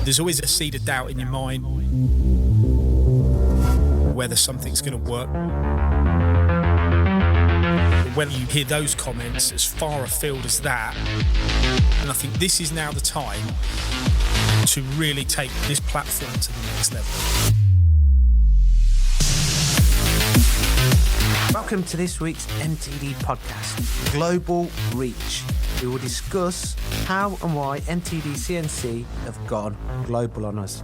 There's always a seed of doubt in your mind whether something's going to work. When you hear those comments as far afield as that, and I think this is now the time to really take this platform to the next level. Welcome to this week's MTD Podcast, Global Reach. We will discuss how and why MTD CNC have gone global on us.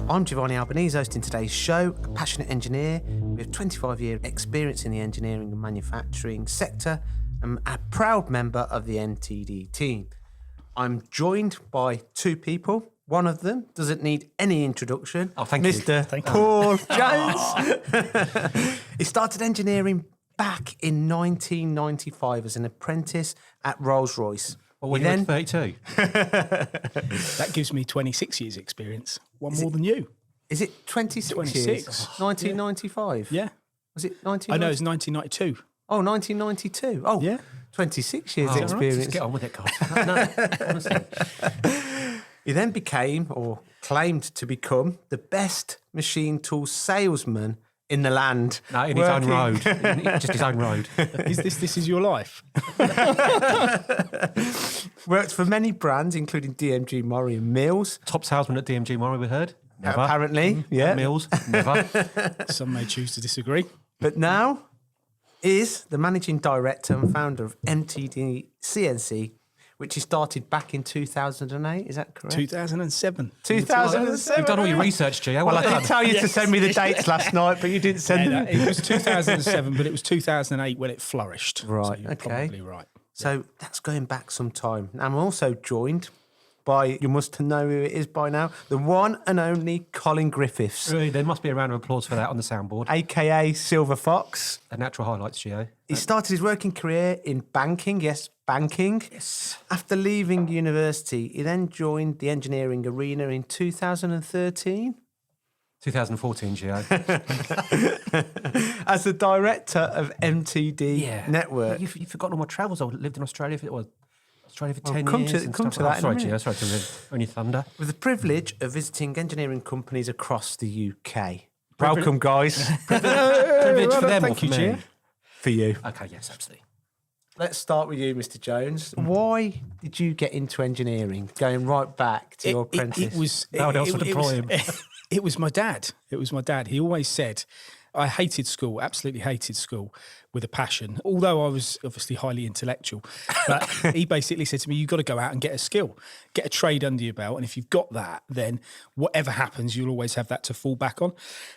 I'm Giovanni Albanese, hosting today's show, a passionate engineer with 25-year experience in the engineering and manufacturing sector and a proud member of the MTD team. I'm joined by two people. One of them doesn't need any introduction. Oh, thank you. Mr. Paul Jones. He started engineering back in 1995 as an apprentice at Rolls-Royce. Well, when you were 32. That gives me 26 years experience. One more than you. Is it 26 years? 1995? Yeah. Was it 1990? I know, it's 1992. Oh, 1992. Oh, Yeah. 26 years Right. experience. Just get on with it, guys. No, honestly. He then became, or claimed to become, the best machine tool salesman in the land. No, in his own road. Just his own road. This is your life? Worked for many brands, including DMG Murray and Mills. Top salesman at DMG Murray, we heard. Never. Apparently, yeah. Mills, never. Some may choose to disagree. But now is the managing director and founder of MTD CNC, which he started back in 2008. Is that correct? 2007. 2007. You've done all your research, Gio. Well, I did tell you to send me the dates last night, but you didn't send them. It was 2007, but it was 2008 when it flourished. Right, So you're okay. probably right. So that's going back some time. I'm also joined by, you must know who it is by now, the one and only Colin Griffiths, Really, there must be a round of applause for that on the soundboard. a.k.a. Silver Fox. A natural highlights, Gio. He started his working career in banking, yes, banking. Yes. After leaving university, he then joined the engineering arena in 2013 2014, Gio. as the director of MTD Network. You've forgotten all my travels. I lived in Australia for 10 come years. to- and come stuff. to that in a Sorry, minute. Gio. Sorry to ruin your thunder. With the privilege of visiting engineering companies across the UK. Welcome, guys, Privilege for them or thank for you, me? Gio. for you. Okay, yes, absolutely. Let's start with you, Mr. Jones. Why did you get into engineering, going right back to your apprentice? It was. No one else it- would it employ was- him. It was my dad. It was my dad. He always said, I hated school, absolutely hated school with a passion, although I was obviously highly intellectual. But he basically said to me, you've got to go out and get a skill, get a trade under your belt. And if you've got that, then whatever happens, you'll always have that to fall back on.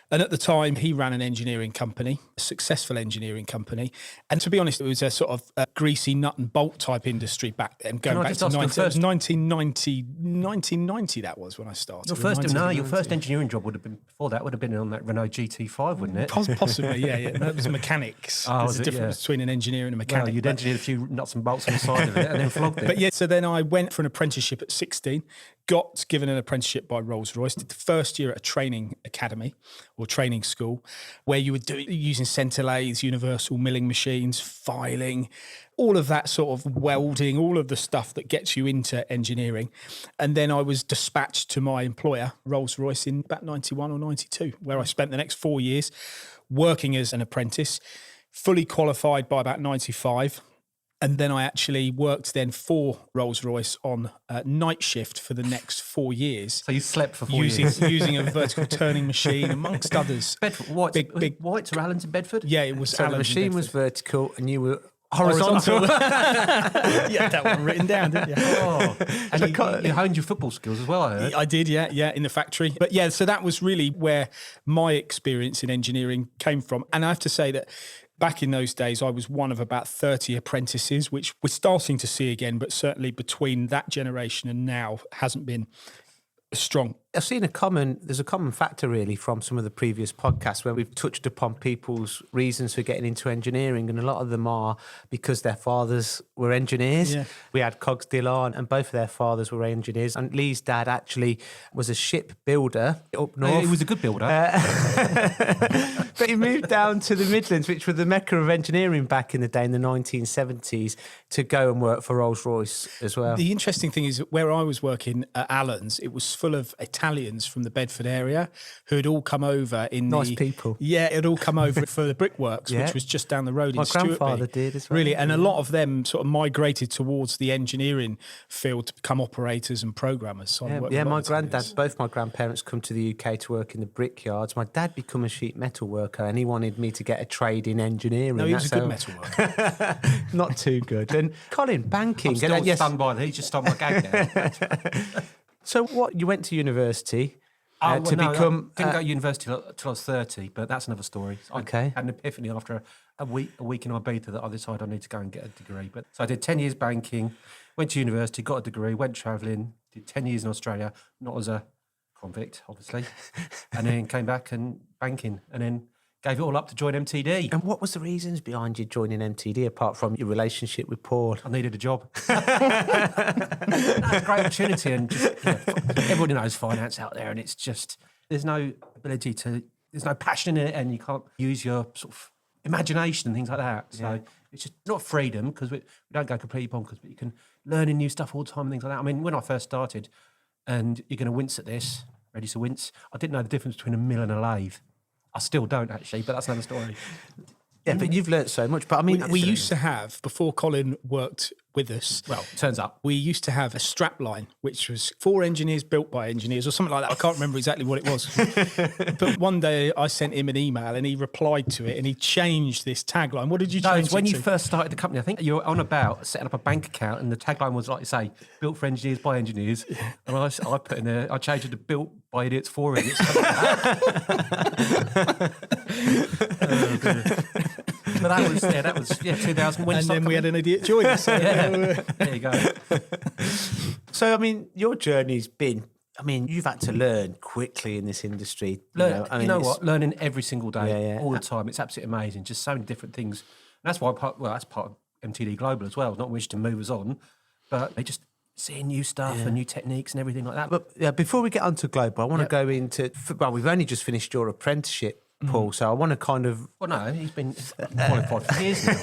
And at the time, he ran an engineering company, a successful engineering company. And to be honest, it was a sort of a greasy nut and bolt type industry back then, going I back just to ask your first- 1990 that was when I started. Your first engineering job would have been, before that, would have been on that Renault GT5, wouldn't it? Possibly, yeah. No, it was mechanics. Oh, There's was a it? difference Yeah. between an engineer and a mechanic. Well, you'd but- engineered a few nuts and bolts on the side of it and then flogged it. But yeah, so then I went for an apprenticeship at 16, got given an apprenticeship by Rolls-Royce, did the first year at a training academy or training school where you were using centre lathes, universal milling machines, filing, all of that sort of welding, all of the stuff that gets you into engineering. And then I was dispatched to my employer, Rolls-Royce, in about 91 or 92, where I spent the next 4 years working as an apprentice, fully qualified by about 95. And then I actually worked then for Rolls-Royce on night shift for the next 4 years. So you slept for 4 years. Using a vertical turning machine, amongst others. Bedford, White's, Big- White's or Allen's in Bedford? Yeah, it was So the Allen's in machine was Bedford. vertical and you were horizontal. Yeah, that one written down, didn't you? Oh, and you honed your football skills as well, I heard. I did, yeah, in the factory. But yeah, so that was really where my experience in engineering came from. And I have to say that back in those days, I was one of about 30 apprentices, which we're starting to see again, but certainly between that generation and now hasn't been as strong I've seen there's a common factor really from some of the previous podcasts where we've touched upon people's reasons for getting into engineering, and a lot of them are because their fathers were engineers. Yeah. We had Cogsdill on and both of their fathers were engineers, and Lee's dad actually was a ship builder up north. He was a good builder. But he moved down to the Midlands, which were the mecca of engineering back in the day in the 1970s, to go and work for Rolls-Royce as well. The interesting thing is where I was working at Allen's, it was full of Italians from the Bedford area who had all come over in Nice people. Yeah, it had all come over for the brickworks, Yeah. which was just down the road My in Stuartby. grandfather did as well. Really, and a lot of them sort of migrated towards the engineering field to become operators and programmers. So I worked with a lot My of Italians. granddad, both my grandparents come to the UK to work in the brickyards. My dad became a sheet metal worker and he wanted me to get a trade in engineering. No, he was a good That's metal worker. Not too good. And Colin, banking. I'm still and yes, stunned by that. He just stole my gag there. so what, you went to university I to become... didn't go to university till I was 30, but that's another story. So Okay. I had an epiphany after a week in Ibiza that I decided I need to go and get a degree. But so I did 10 years banking, went to university, got a degree, went travelling, did 10 years in Australia, not as a convict, obviously, and then came back and banking, and then gave it all up to join MTD. And what was the reasons behind you joining MTD, apart from your relationship with Paul? I needed a job. That's a great opportunity, and just, everybody knows finance out there, and it's just there's no passion in it, and you can't use your sort of imagination and things like that. So it's just not freedom, because we don't go completely bonkers, but you can learn new stuff all the time and things like that. I mean, when I first started, and you're going to wince at this, ready to wince, I didn't know the difference between a mill and a lathe. I still don't, actually, but that's another story. Yeah, but you've learnt so much. But I mean, We used to have, before Colin worked with us, Well, turns up. we used to have a strap line, which was for engineers built by engineers or something like that. I can't remember exactly what it was. But one day I sent him an email and he replied to it and he changed this tagline. What did you No, change it's when it you to? first started the company. I think you were on about setting up a bank account, and the tagline was, like you say, built for engineers by engineers. And I put in there, I changed it to built by idiots for idiots. But that was 2000. When you And started then we had an idiot join us. So there you go. So, I mean, your journey's been... I mean, you've had to learn quickly in this industry. You I mean, know it's- what? Learning every single day, Yeah. all the time. It's absolutely amazing. Just so many different things. And that's why that's part of MTD Global as well. Not wish to move us on, but they just seeing new stuff and new techniques and everything like that. But yeah, before we get onto Global, I want to go into... Well, we've only just finished your apprenticeship, Paul, so I want to kind of... Well, no, he's been qualified for years now.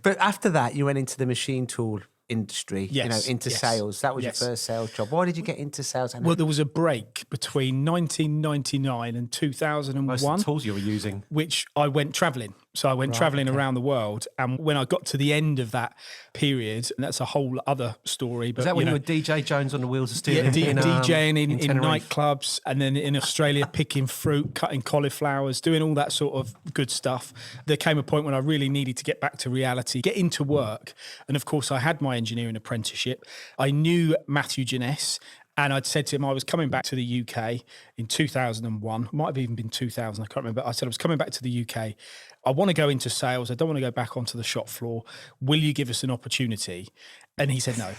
But after that, you went into the machine tool industry, Yes, into yes, sales. That was yes. your first sales job. Why did you get into sales? Well, there was a break between 1999 and Most 2001. of the tools you were using. Which I went travelling. So I went travelling around the world. And when I got to the end of that period, and that's a whole other story. But Was that when you know, were DJ Jones on the wheels of steel? Yeah, DJing in Tenerife? nightclubs, and then in Australia picking fruit, cutting cauliflowers, doing all that sort of good stuff. There came a point when I really needed to get back to reality, get into work. And of course, I had my engineering apprenticeship. I knew Matthew Jeunesse, and I'd said to him I was coming back to the UK in 2001. Might have even been 2000, I can't remember. I said I was coming back to the UK. I want to go into sales. I don't want to go back onto the shop floor. Will you give us an opportunity? And he said no.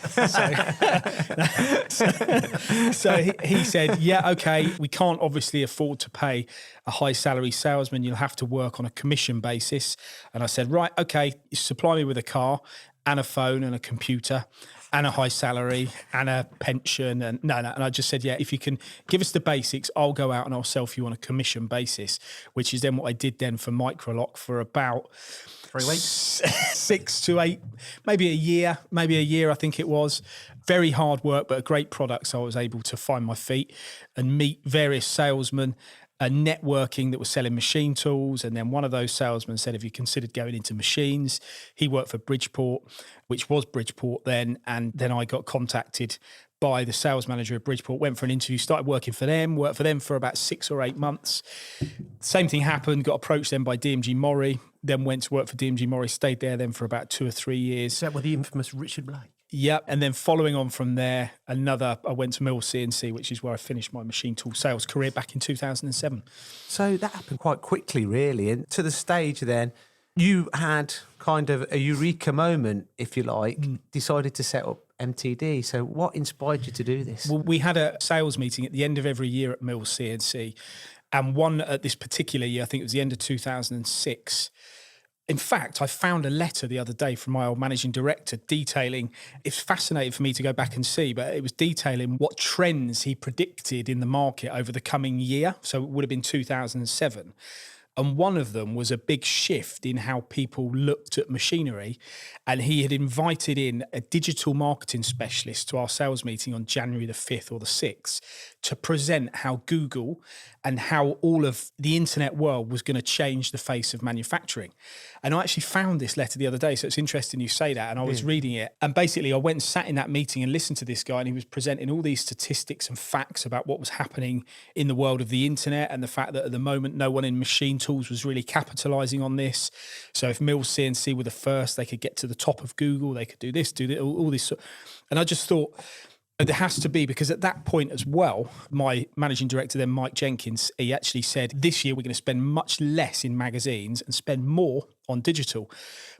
So he said, yeah, okay, we can't obviously afford to pay a high salary salesman. You'll have to work on a commission basis. And I said, right, okay, you supply me with a car and a phone and a computer and a high salary and a pension. And no. And I just said, yeah, if you can give us the basics, I'll go out and I'll sell for you on a commission basis, which is then what I did then for Microlock for about 3 weeks. 6 to 8, maybe a year, I think it was. Very hard work, but a great product. So I was able to find my feet and meet various salesmen and networking that was selling machine tools. And then one of those salesmen said, have you considered going into machines? He worked for Bridgeport, which was Bridgeport then. And then I got contacted by the sales manager of Bridgeport, went for an interview, started working for them, worked for them for about 6 or 8 months. Same thing happened, got approached then by DMG Mori, then went to work for DMG Mori, stayed there then for about 2 or 3 years. Is that with the infamous Richard Blake? Yep. And then following on from there, I went to Mill CNC, which is where I finished my machine tool sales career back in 2007. So that happened quite quickly, really. And to the stage then, you had kind of a eureka moment, if you like, decided to set up MTD. So what inspired you to do this? Well, we had a sales meeting at the end of every year at Mills CNC, and one at this particular year, I think it was the end of 2006. In fact, I found a letter the other day from my old managing director detailing, it's fascinating for me to go back and see, but it was detailing what trends he predicted in the market over the coming year. So it would have been 2007. And one of them was a big shift in how people looked at machinery. And he had invited in a digital marketing specialist to our sales meeting on January the 5th or the 6th to present how Google and how all of the internet world was going to change the face of manufacturing. And I actually found this letter the other day, so it's interesting you say that. And I was reading it. And basically I went and sat in that meeting and listened to this guy, and he was presenting all these statistics and facts about what was happening in the world of the internet, and the fact that at the moment no one in machine tools was really capitalizing on this. So if Mills CNC were the first, they could get to the top of Google, they could do this, all this. And I just thought, there has to be, because at that point as well, my managing director then, Mike Jenkins, he actually said, this year we're going to spend much less in magazines and spend more on digital,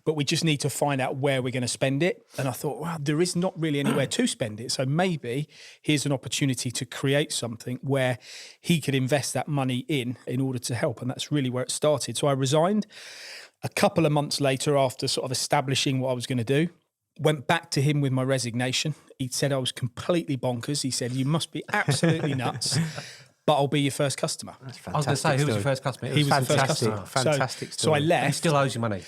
but we just need to find out where we're going to spend it. And I thought, wow, there is not really anywhere to spend it. So maybe here's an opportunity to create something where he could invest that money in order to help. And that's really where it started. So I resigned a couple of months later after sort of establishing what I was going to do. Went back to him with my resignation. He said I was completely bonkers. He said, you must be absolutely nuts, but I'll be your first customer. That's I was going to say, who was your first customer? He was the first fantastic, customer. fantastic So I story. left. He still owes you money.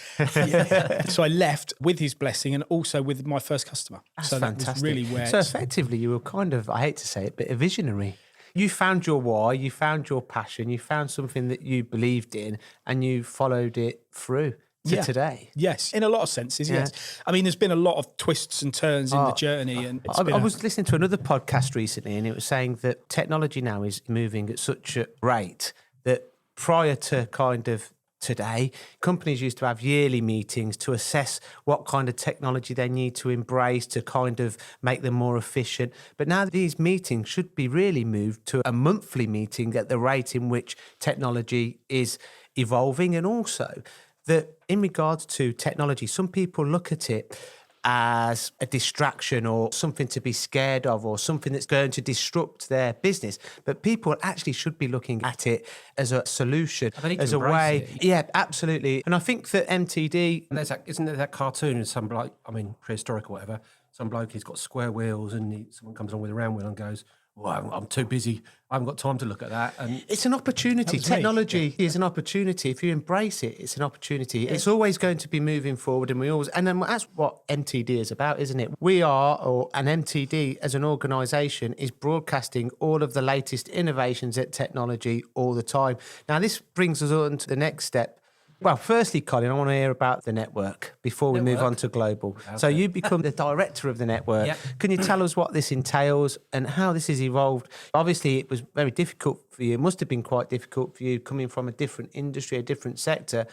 So I left with his blessing and also with my first customer. That's so fantastic. that was really where So effectively, you were kind of, I hate to say it, but a visionary. You found your why, you found your passion, you found something that you believed in, and you followed it through to today. Yes, in a lot of senses, yes. I mean, there's been a lot of twists and turns in the journey. And I was listening to another podcast recently, and it was saying that technology now is moving at such a rate that prior to kind of today, companies used to have yearly meetings to assess what kind of technology they need to embrace to kind of make them more efficient. But now these meetings should be really moved to a monthly meeting at the rate in which technology is evolving. And also that in regards to technology, some people look at it as a distraction or something to be scared of or something that's going to disrupt their business. But people actually should be looking at it as a solution, as a way. Yeah, absolutely. And I think that MTD... And isn't there that cartoon of some bloke, I mean, prehistoric or whatever, some bloke, he's got square wheels and someone comes along with a round wheel and goes, well, I'm too busy. I haven't got time to look at that. And it's an opportunity. Technology is an opportunity. If you embrace it, it's an opportunity. It's always going to be moving forward, and then that's what MTD is about, isn't it? We are, or an MTD as an organisation, is broadcasting all of the latest innovations at technology all the time. Now, this brings us on to the next step. Well, firstly, Colin, I want to hear about the network before we move on to global. Okay. So you become the director of the network. Yep. Can you tell us what this entails and how this has evolved? Obviously, it was very difficult for you. It must have been quite difficult for you coming from a different industry, a different sector,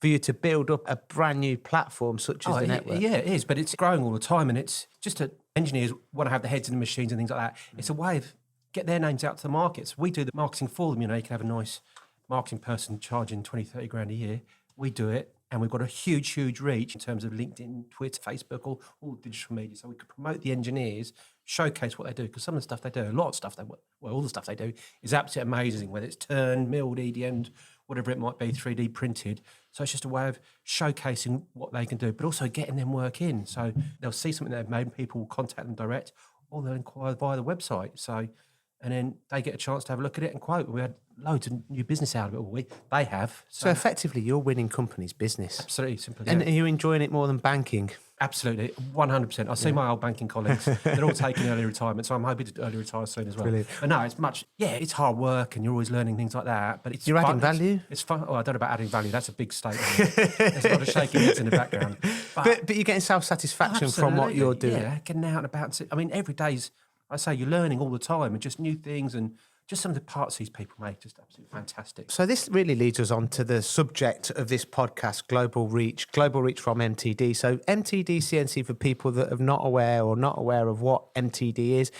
for you to build up a brand new platform such as the network. Yeah, it is, but it's growing all the time, and it's just that engineers want to have the heads in the machines and things like that. It's a way of get their names out to the markets. We do the marketing for them. You know, you can have a nice marketing person charging 20, 30 grand a year. We do it, and we've got a huge, huge reach in terms of LinkedIn, Twitter, Facebook, all digital media. So we could promote the engineers, showcase what they do, because some of the stuff they do, a lot of stuff all the stuff they do is absolutely amazing, whether it's turned, milled, EDM'd, whatever it might be, 3D printed. So it's just a way of showcasing what they can do, but also getting them work in. So they'll see something they've made, people will contact them direct, or they'll inquire via the website. So, and then they get a chance to have a look at it and quote. We had loads of new business out of it. They have. So effectively, you're winning companies' business. Absolutely, simple. And are you enjoying it more than banking? Absolutely, 100%. I see my old banking colleagues; they're all taking early retirement, so I'm hoping to early retire soon as well. Brilliant. But no, it's hard work, and you're always learning things like that. But it's you're adding value. It's fun. Oh, I don't know about adding value. That's a big statement. There's a lot of shaking heads in the background. But you're getting self-satisfaction from what you're doing. Yeah, getting out and about. I mean, every day's. I say you're learning all the time, and just new things and. Just some of the parts these people make, just absolutely fantastic. So this really leads us on to the subject of this podcast, Global Reach from MTD. So MTD CNC, for people that are not aware of what MTD is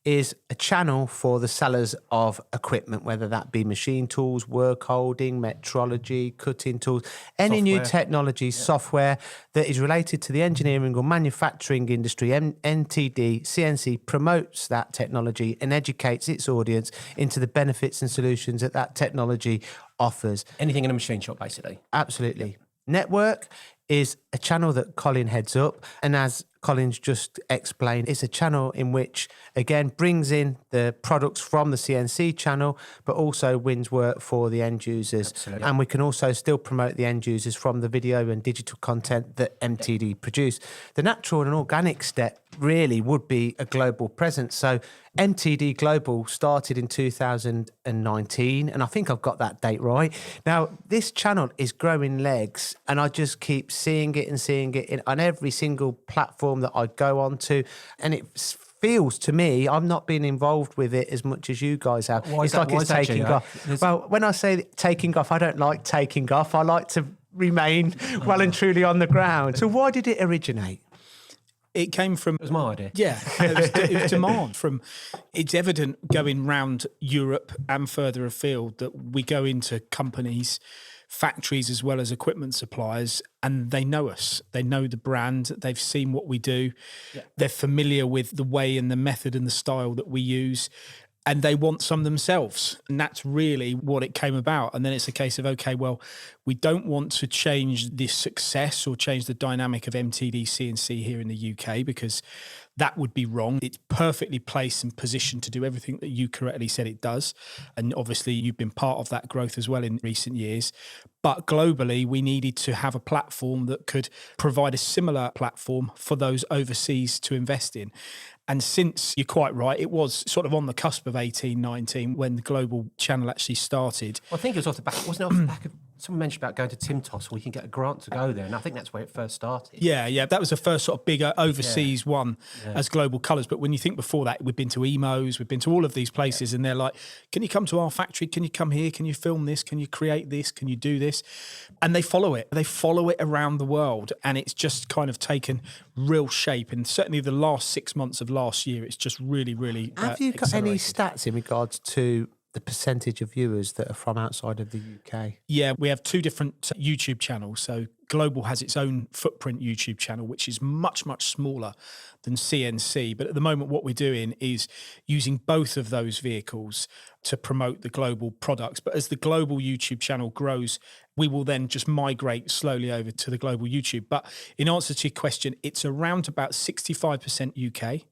is a channel for the sellers of equipment, whether that be machine tools, work holding, metrology, cutting tools, any new technology, software that is related to the engineering or manufacturing industry. MTD CNC promotes that technology and educates its audience into the benefits and solutions that that technology offers. Anything in a machine shop, basically. Absolutely. Network is a channel that Colin heads up. And as Colin's just explained, it's a channel in which, again, brings in the products from the CNC channel, but also wins work for the end users. Absolutely. And we can also still promote the end users from the video and digital content that MTD produce. The natural and organic step really would be a global presence. So MTD Global started in 2019, and I think I've got that date right. Now, this channel is growing legs, and I just keep seeing it on every single platform that I go on to, and it feels to me, I'm not being involved with it as much as you guys have. It's like it's taking off. Well, when I say taking off, I don't like taking off. I like to remain well and truly on the ground. So why did it originate? It came from... It was my idea. Yeah, it was demand from... It's evident going round Europe and further afield that we go into companies, factories as well as equipment suppliers, and they know us. They know the brand. They've seen what we do. Yeah. They're familiar with the way and the method and the style that we use, and they want some themselves. And that's really what it came about. And then it's a case of, okay, well, we don't want to change this success or change the dynamic of MTD CNC here in the UK, because that would be wrong. It's perfectly placed and positioned to do everything that you correctly said it does. And obviously you've been part of that growth as well in recent years. But globally, we needed to have a platform that could provide a similar platform for those overseas to invest in. And since you're quite right, it was sort of on the cusp of 18, 19 when the global channel actually started. Well, I think it was off the back, wasn't it off the back of, someone mentioned about going to Timtos, where you can get a grant to go there. And I think that's where it first started. Yeah. That was the first sort of bigger overseas one as global colours. But when you think before that, we've been to EMOs, we've been to all of these places, and they're like, can you come to our factory? Can you come here? Can you film this? Can you create this? Can you do this? And they follow it. They follow it around the world. And it's just kind of taken real shape. And certainly the last 6 months of last year, it's just really, really Have you got any stats in regards to the percentage of viewers that are from outside of the UK? Yeah, we have two different YouTube channels. So Global has its own footprint YouTube channel, which is much, much smaller than CNC. But at the moment, what we're doing is using both of those vehicles to promote the global products. But as the global YouTube channel grows, we will then just migrate slowly over to the global YouTube. But in answer to your question, it's around about 65% UK,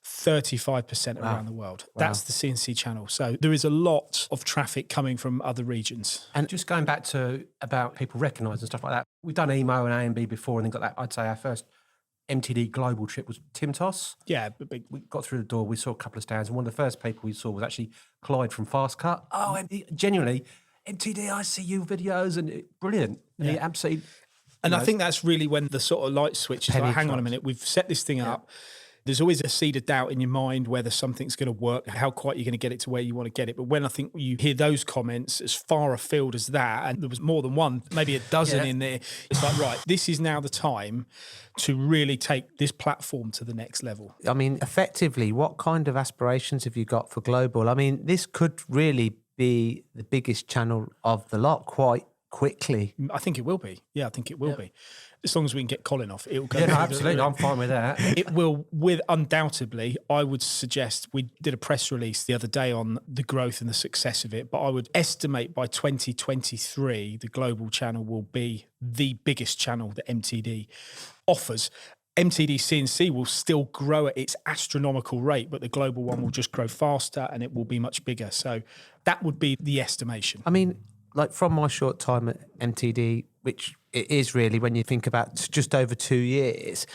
35% around the world. Wow. That's the CNC channel. So there is a lot of traffic coming from other regions. And just going back to about people recognise and stuff like that, we've done EMO and A&B before, and then got that, I'd say our first MTD global trip was Timtos. Yeah. We got through the door, we saw a couple of stands, and one of the first people we saw was actually Clyde from Fast Cut. Oh, genuinely, MTD, I see you videos, and brilliant. And he absolutely... And I think that's really when the sort of light switch is like, hang on a minute, we've set this thing up. There's always a seed of doubt in your mind whether something's going to work, how quite you're going to get it to where you want to get it. But when I think you hear those comments as far afield as that, and there was more than one, maybe a dozen in there, it's like, right, this is now the time to really take this platform to the next level. I mean, effectively, what kind of aspirations have you got for global? I mean, this could really be the biggest channel of the lot quite quickly. I think it will be. Yeah, I think it will be. As long as we can get Colin off, it'll go. Yeah, no, absolutely. I'm fine with that. It will, with undoubtedly, I would suggest, we did a press release the other day on the growth and the success of it, but I would estimate by 2023, the global channel will be the biggest channel that MTD offers. MTD CNC will still grow at its astronomical rate, but the global one will just grow faster and it will be much bigger. So that would be the estimation. I mean, like from my short time at MTD, which it is really when you think about just over 2 years,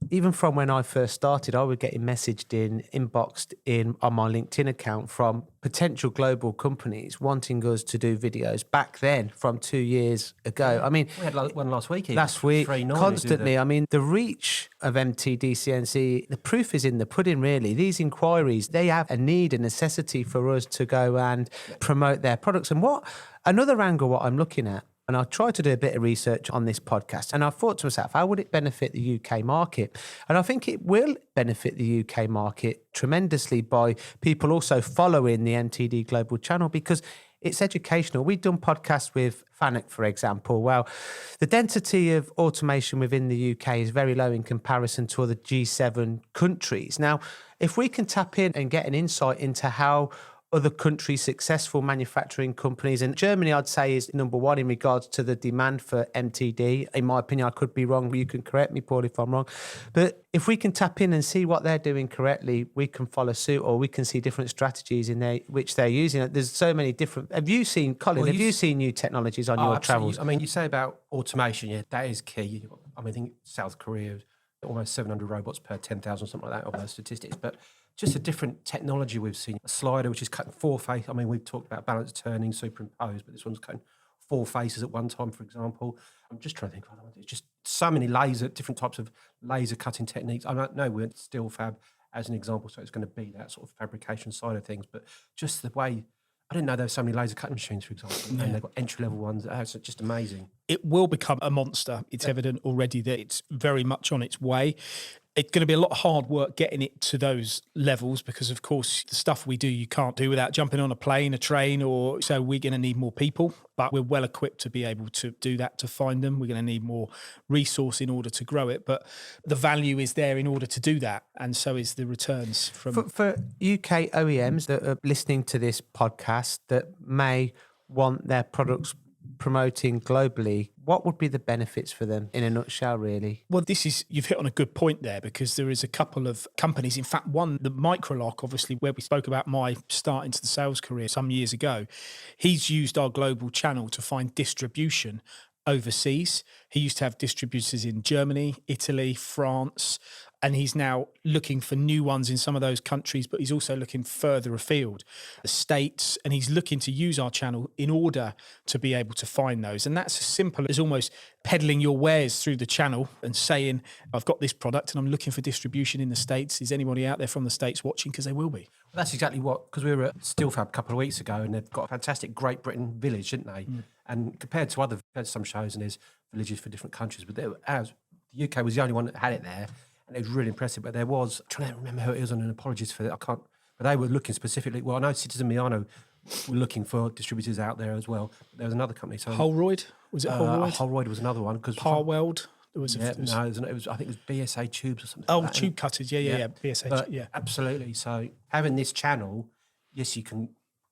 even from when I first started, I would get inboxed in on my LinkedIn account from potential global companies wanting us to do videos back then from 2 years ago. I mean, we had one last week. Last week, constantly. I mean, the reach of MTD CNC, the proof is in the pudding, really. These inquiries, they have a need, a necessity for us to go and promote their products. And another angle, what I'm looking at, And I tried to do a bit of research on this podcast, and I thought to myself, how would it benefit the UK market? And I think it will benefit the UK market tremendously by people also following the MTD Global channel, because it's educational. We've done podcasts with Fanuc, for example. Well, the density of automation within the UK is very low in comparison to other G7 countries. Now, if we can tap in and get an insight into how other countries' successful manufacturing companies, and Germany, I'd say, is number one in regards to the demand for MTD. In my opinion, I could be wrong, but you can correct me, Paul, if I'm wrong. But if we can tap in and see what they're doing correctly, we can follow suit, or we can see different strategies in there which they're using. There's so many different. Have you seen, Colin? Have you seen new technologies on your travels? I mean, you say about automation, yeah, that is key. I mean, I think South Korea, almost 700 robots per 10,000, something like that, of those statistics, but just a different technology we've seen. A slider which is cutting 4 faces. I mean, we've talked about balance turning, superimposed, but this one's cutting 4 faces at one time, for example. I'm just trying to think of other ones. It's just so many different types of laser cutting techniques. I don't know, we're still fab as an example, so it's going to be that sort of fabrication side of things, but just the way, I didn't know there were so many laser cutting machines, for example, and they've got entry-level ones. It's just amazing. It will become a monster. It's evident already that it's very much on its way. It's going to be a lot of hard work getting it to those levels because, of course, the stuff we do you can't do without jumping on a plane, a train, or so we're going to need more people. But we're well equipped to be able to do that, to find them. We're going to need more resource in order to grow it. But the value is there in order to do that. And so is the returns from... For UK OEMs that are listening to this podcast that may want their products promoting globally, what would be the benefits for them in a nutshell, really? Well, you've hit on a good point there, because there is a couple of companies. In fact, one, the Microlock, obviously, where we spoke about my start into the sales career some years ago, he's used our global channel to find distribution overseas. He used to have distributors in Germany, Italy, France, and he's now looking for new ones in some of those countries, but he's also looking further afield, the States, and he's looking to use our channel in order to be able to find those. And that's as simple as almost peddling your wares through the channel and saying, I've got this product and I'm looking for distribution in the States. Is anybody out there from the States watching? Because they will be. Well, that's exactly because we were at Steelfab a couple of weeks ago, and they've got a fantastic Great Britain village, didn't they? And compared to some shows, and there's villages for different countries, but the UK was the only one that had it there. And it was really impressive, but there was, I'm trying to remember who it was, and an apologies for that, but they were looking specifically, well, I know Citizen Miano were looking for distributors out there as well. There was another company. So Holroyd? Was it Holroyd? Holroyd was another one. Parweld? I think it was BSA Tubes or something. Oh, like Tube Cutters, yeah. BSA, but absolutely. So having this channel, yes, you can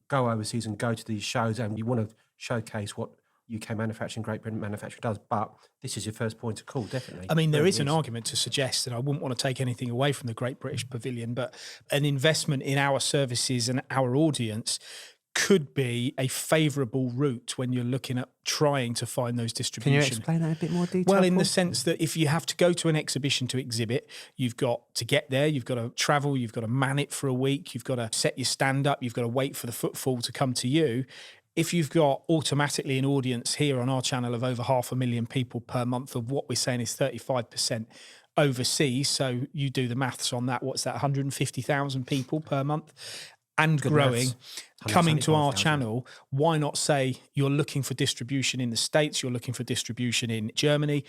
go overseas and go to these shows, and you want to showcase what UK manufacturing, Great Britain manufacturing does, but this is your first point of call, definitely. I mean, there is an argument to suggest, and I wouldn't want to take anything away from the Great British Pavilion, but an investment in our services and our audience could be a favourable route when you're looking at trying to find those distribution. Can you explain that in a bit more detail? Well, in the sense that if you have to go to an exhibition to exhibit, you've got to get there, you've got to travel, you've got to man it for a week, you've got to set your stand up, you've got to wait for the footfall to come to you. If you've got automatically an audience here on our channel of over 500,000 people per month, of what we're saying is 35% overseas, so you do the maths on that, what's that, 150,000 people per month, and good growing, coming to our channel, why not say you're looking for distribution in the States, you're looking for distribution in Germany,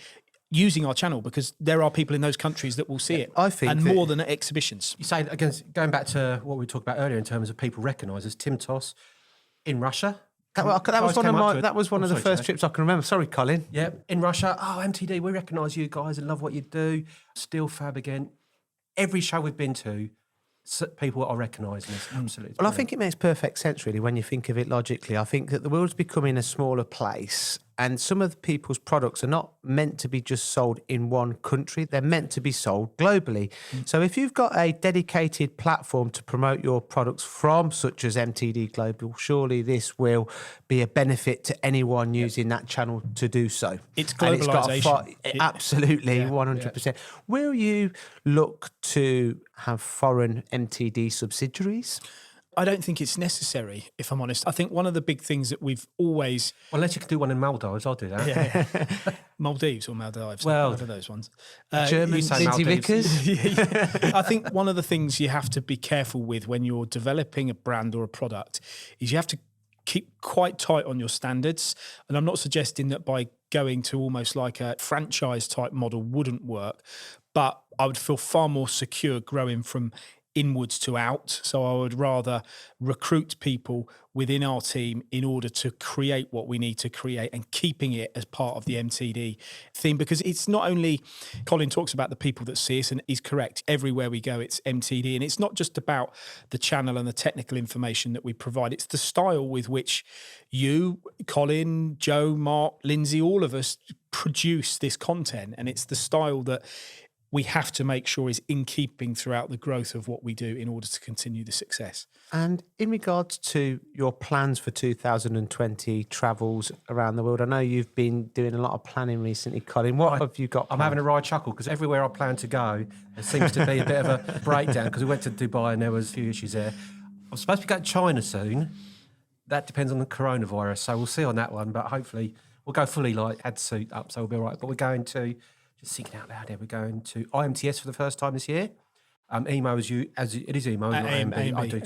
using our channel, because there are people in those countries that will see it, I think, and more than at exhibitions. You say, again, going back to what we talked about earlier in terms of people recognise us, Tim Toss in Russia. That was one of the first trips I can remember. Sorry, Colin. Yeah, in Russia. Oh, MTD, we recognise you guys and love what you do. Steelfab again. Every show we've been to, people are recognising us. Absolutely. Well, I think it makes perfect sense, really, when you think of it logically. I think that the world's becoming a smaller place, and some of the people's products are not meant to be just sold in one country. They're meant to be sold globally. So if you've got a dedicated platform to promote your products from, such as MTD Global, surely this will be a benefit to anyone using that channel to do so. It's globalisation. Absolutely, 100%. Yeah. Will you look to have foreign MTD subsidiaries? I don't think it's necessary, if I'm honest. I think one of the big things that we've always... Well, unless you can do one in Maldives, I'll do that. Yeah. Maldives or Maldives, well, one of those ones. German Lindsay Vickers? I think one of the things you have to be careful with when you're developing a brand or a product is you have to keep quite tight on your standards. And I'm not suggesting that by going to almost like a franchise type model wouldn't work, but I would feel far more secure growing from inwards to out. So I would rather recruit people within our team in order to create what we need to create and keeping it as part of the MTD theme, because it's not only, Colin talks about the people that see us, and he's correct, everywhere we go it's MTD, and it's not just about the channel and the technical information that we provide, it's the style with which you, Colin, Joe, Mark, Lindsay, all of us produce this content, and it's the style that we have to make sure is in keeping throughout the growth of what we do in order to continue the success. And in regards to your plans for 2020 travels around the world, I know you've been doing a lot of planning recently, Colin. What have you got planned? I'm having a wry chuckle because everywhere I plan to go, there seems to be a bit of a breakdown, because we went to Dubai and there was a few issues there. I'm supposed to be going to China soon. That depends on the coronavirus, so we'll see on that one. But hopefully we'll go fully like had suit up, so we'll be all right. But we're going to, just thinking out loud here, we're going to IMTS for the first time this year. EMO it is EMO, not AMB. I do,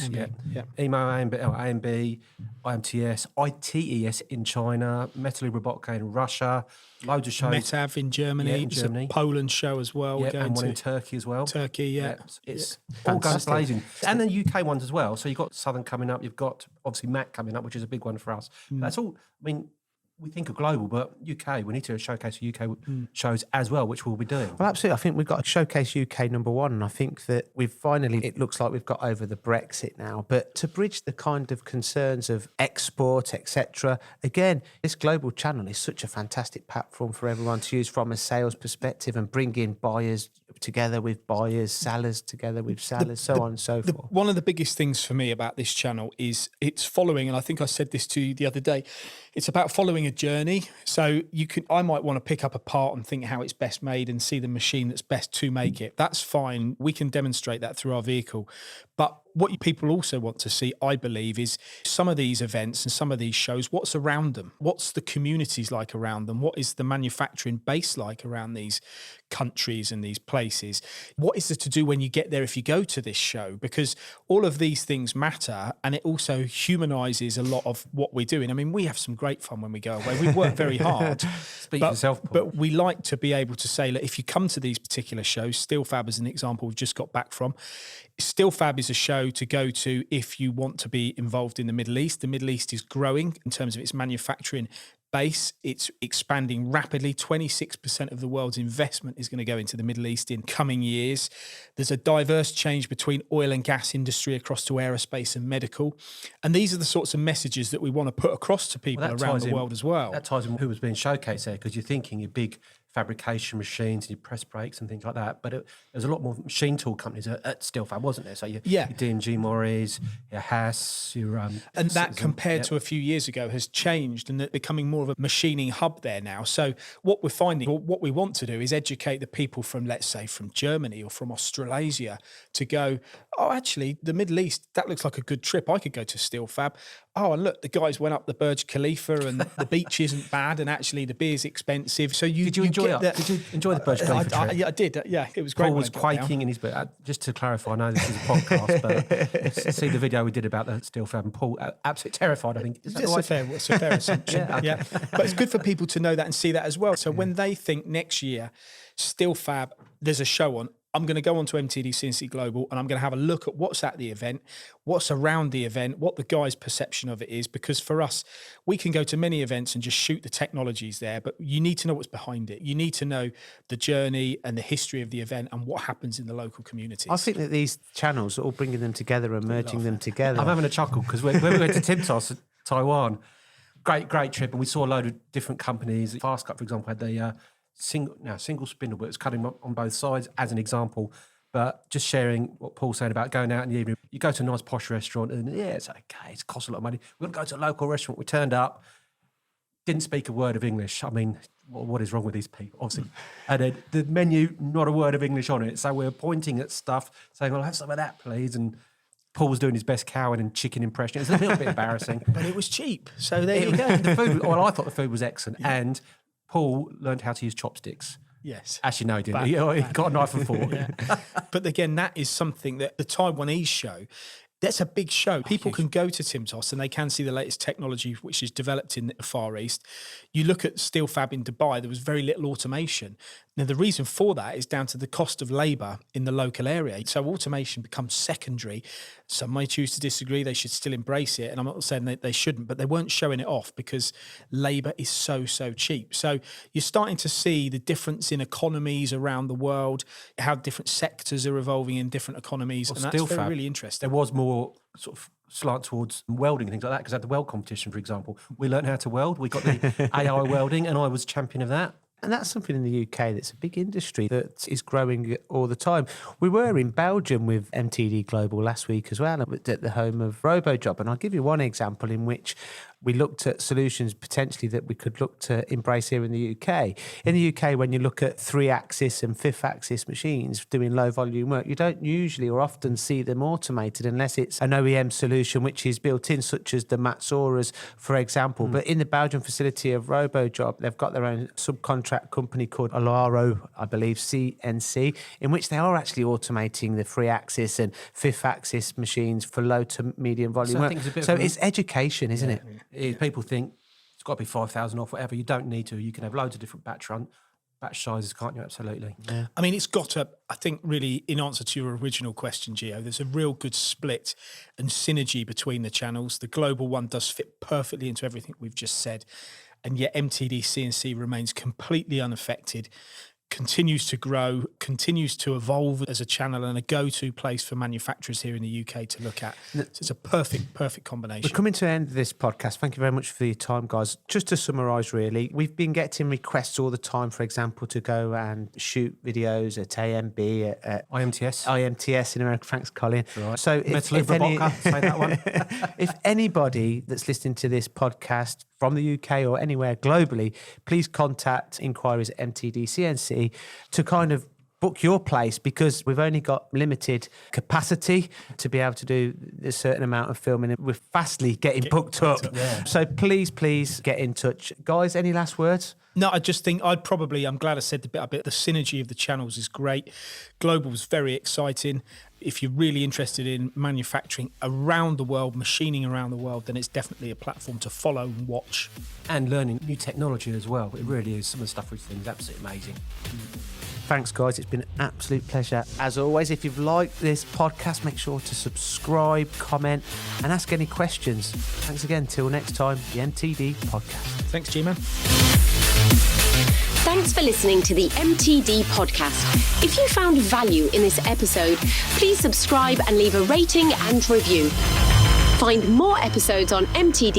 yeah. EMO, AMB, IMTS, ITES in China, Metal Robotica in Russia, loads of shows. Metav in Germany, in Germany. It's a Poland show as well. Yeah, and one in Turkey as well. Turkey, yeah. It's all guns blazing. And then UK ones as well. So you've got Southern coming up, you've got obviously Mac coming up, which is a big one for us. That's all, I mean, we think of global, but UK, we need to showcase UK shows as well, which we'll be doing. Well, absolutely. I think we've got to showcase UK #1. And I think that it looks like we've got over the Brexit now. But to bridge the kind of concerns of export, etc., again, this global channel is such a fantastic platform for everyone to use from a sales perspective and bring in buyers together with buyers, sellers together with sellers, so on and so forth. One of the biggest things for me about this channel is it's following, and I think I said this to you the other day, it's about following a journey. So I might want to pick up a part and think how it's best made and see the machine that's best to make it. That's fine. We can demonstrate that through our vehicle. But what people also want to see, I believe, is some of these events and some of these shows, what's around them? What's the communities like around them? What is the manufacturing base like around these countries and these places? What is there to do when you get there if you go to this show? Because all of these things matter, and it also humanises a lot of what we're doing. I mean, we have some great fun when we go away. We work very hard. Speak for yourself, Paul. But we like to be able to say, look, if you come to these particular shows, SteelFab is an example we've just got back from. SteelFab is a show to go to if you want to be involved in the Middle East. The Middle East is growing in terms of its manufacturing base. It's expanding rapidly. 26% of the world's investment is going to go into the Middle East in coming years. There's a diverse change between oil and gas industry across to aerospace and medical. And these are the sorts of messages that we want to put across to people around the world as well. That ties in who was being showcased there, because you're thinking your big fabrication machines and your press brakes and things like that. But there's a lot more machine tool companies at SteelFab, wasn't there? So your D&G Morris, your Haas, your... and that compared to a few years ago has changed, and they're becoming more of a machining hub there now. So what we're finding, or what we want to do, is educate the people from, let's say, from Germany or from Australasia to go, oh, actually, the Middle East, that looks like a good trip. I could go to SteelFab. Oh, and look, the guys went up the Burj Khalifa and the beach isn't bad, and actually the beer's expensive. So Did you enjoy the Burj Khalifa trip? I did. Yeah, it was great. Paul was quaking in his boot. Just to clarify, I know this is a podcast, but see the video we did about the SteelFab, and Paul absolutely terrified. I think it's a fair assumption. Yeah, but it's good for people to know that and see that as well. So when they think next year, SteelFab, there's a show on, I'm going to go on to MTD CNC Global and I'm going to have a look at what's at the event, what's around the event, what the guy's perception of it is. Because for us, we can go to many events and just shoot the technologies there, but you need to know what's behind it. You need to know the journey and the history of the event and what happens in the local communities. I think that these channels are all bringing them together and merging them together. I'm having a chuckle because when we went to Timtos, Taiwan, great trip, and we saw a load of different companies. Fast Cut, for example, had the single spindle, but it was cutting on both sides as an example. But just sharing what Paul's saying about going out in the evening, you go to a nice posh restaurant and it's okay, it costs a lot of money. We're going to go to a local restaurant. We turned up, didn't speak a word of English. I mean, what is wrong with these people, obviously? And the menu, not a word of English on it. So we're pointing at stuff, saying, I'll have some of that, please. And Paul was doing his best coward and chicken impression. It was a little bit embarrassing. But it was cheap. So there you go. I thought the food was excellent. Yeah. And Paul learned how to use chopsticks. Yes. Actually, no, he didn't. He got a knife and fork. Yeah. But again, that is something that the Taiwanese show, That's a big show. People can go to Timtos and they can see the latest technology which is developed in the Far East. You look at steel fab in Dubai, there was very little automation. Now, the reason for that is down to the cost of labour in the local area. So automation becomes secondary. Some may choose to disagree. They should still embrace it. And I'm not saying they shouldn't, but they weren't showing it off because labour is so cheap. So you're starting to see the difference in economies around the world, how different sectors are evolving in different economies. Well, and that's really interesting. There was more sort of slant towards welding and things like that because at the weld competition, for example, we learned how to weld. We got the AI welding and I was champion of that. And that's something in the UK that's a big industry that is growing all the time. We were in Belgium with MTD Global last week as well, at the home of RoboJob. And I'll give you one example in which we looked at solutions potentially that we could look to embrace here in the UK. In the UK, when you look at 3-axis and 5th-axis machines doing low-volume work, you don't usually or often see them automated unless it's an OEM solution which is built in, such as the Matsuras, for example. But in the Belgian facility of RoboJob, they've got their own subcontract company called Alaro, I believe, CNC, in which they are actually automating the 3-axis and 5th-axis machines for low to medium volume work. So it's education, isn't it? People think it's got to be 5,000 off, whatever. You don't need to. You can have loads of different batch sizes, can't you? Absolutely. Yeah. I mean, it's got to, I think, really, in answer to your original question, Gio, there's a real good split and synergy between the channels. The global one does fit perfectly into everything we've just said. And yet MTD CNC remains completely unaffected, continues to grow, continues to evolve as a channel and a go-to place for manufacturers here in the UK to look at. So it's a perfect combination. We're coming to the end of this podcast. Thank you very much for your time, guys. Just to summarise, really, we've been getting requests all the time, for example, to go and shoot videos at AMB, at IMTS in America. Thanks, Colin. Right. So if say that one. If anybody that's listening to this podcast from the UK or anywhere globally, please contact inquiries at MTD CNC to kind of book your place, because we've only got limited capacity to be able to do a certain amount of filming. We're fastly getting booked up. Yeah. So please get in touch. Guys, any last words? No, I just think I'm glad I said the bit. The synergy of the channels is great. Global's very exciting. If you're really interested in manufacturing around the world, machining around the world, then it's definitely a platform to follow and watch. And learning new technology as well. It really is. Some of the stuff we've seen is absolutely amazing. Thanks, guys. It's been an absolute pleasure. As always, if you've liked this podcast, make sure to subscribe, comment, and ask any questions. Thanks again. Till next time, the MTD Podcast. Thanks, G-Man. Thanks for listening to the MTD Podcast. If you found value in this episode, please subscribe and leave a rating and review. Find more episodes on mtdcnc.com.